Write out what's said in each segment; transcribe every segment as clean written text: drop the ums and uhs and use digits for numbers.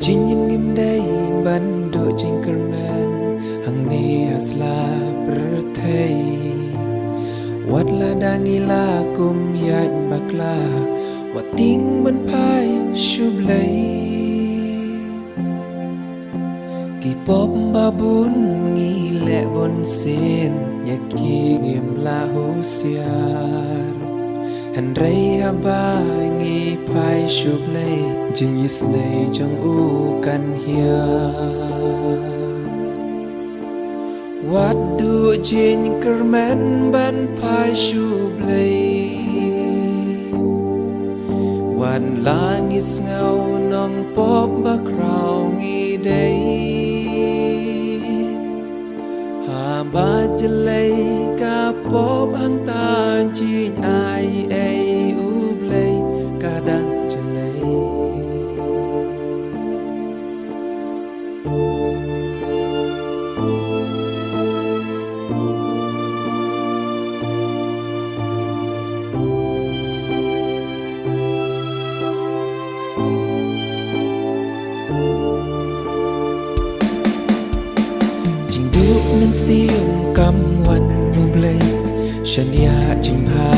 Jin yim ngim day ban do jin kerman hang ni asla berthei wat la dangi la kum yat bakla wat ting man pai shub lei ki pop babun ngi le bon sen yak ki ngim la husiar han rei haba ngi pai shub lei jin yis nei jang u kan hia wat du jin kerman ban pai shub leiวันลางิสเงาน้องปอบบักราวงีเดยหาบาจะเลยกาปอบอังตาจีนไอเออุบเลยกาดังจะเลยนั้นเสียงกำวันอุบเลยฉันอยากจึงพา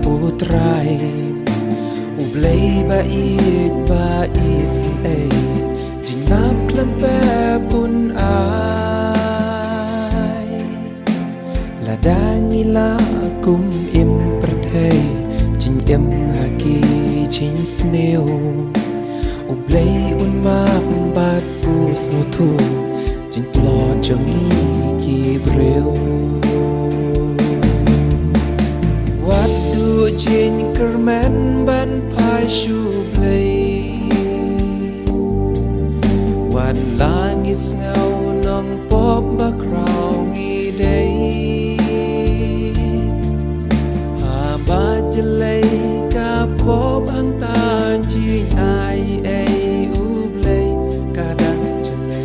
อุตรายอุบเลยบาอีดบาอีสิเอจึงนับคลำแปรบุญอายละดางิลากุมอิมประเทศจึงเอ็มฮากีชินสเนวอุบเลยอุนมากบาดปูสนุทูจึงปลอดจงนี้กีบเร็ววัดดูจินกระแมนบันพายชูบเลยวันลางิสเงาน้องปอบบักราวงีเดยหาบาจะเลยกาปอบอังตาจีนไอเออุบเลยกาดังจะเลย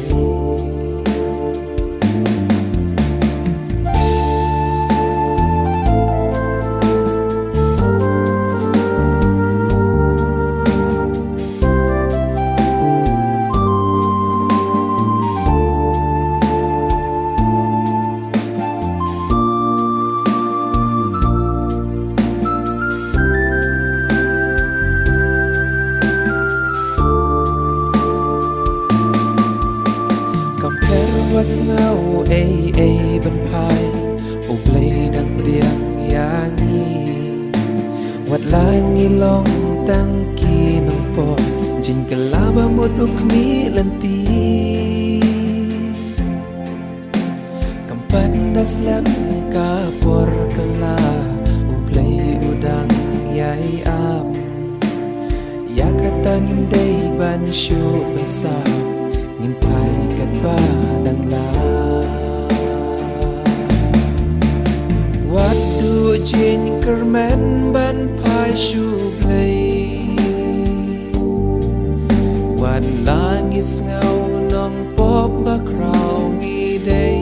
วัดเงาเอบันพายอุบเลยดังเปรียงยางีวัดลางีลองตั้งกีน้องปอจินกะลาบะหมดอุกมีลันตีกำปั้นดัสลับกาปอร์กะลาอุบเลยอุดังยายอามอยากขัดตังยิมได้บันชูบันสางินพายกันบ้าดังลาวัดดูจินกระแมนบันพายชูบเลยวันลางิสเงาน้องปอบบักราวงีเดย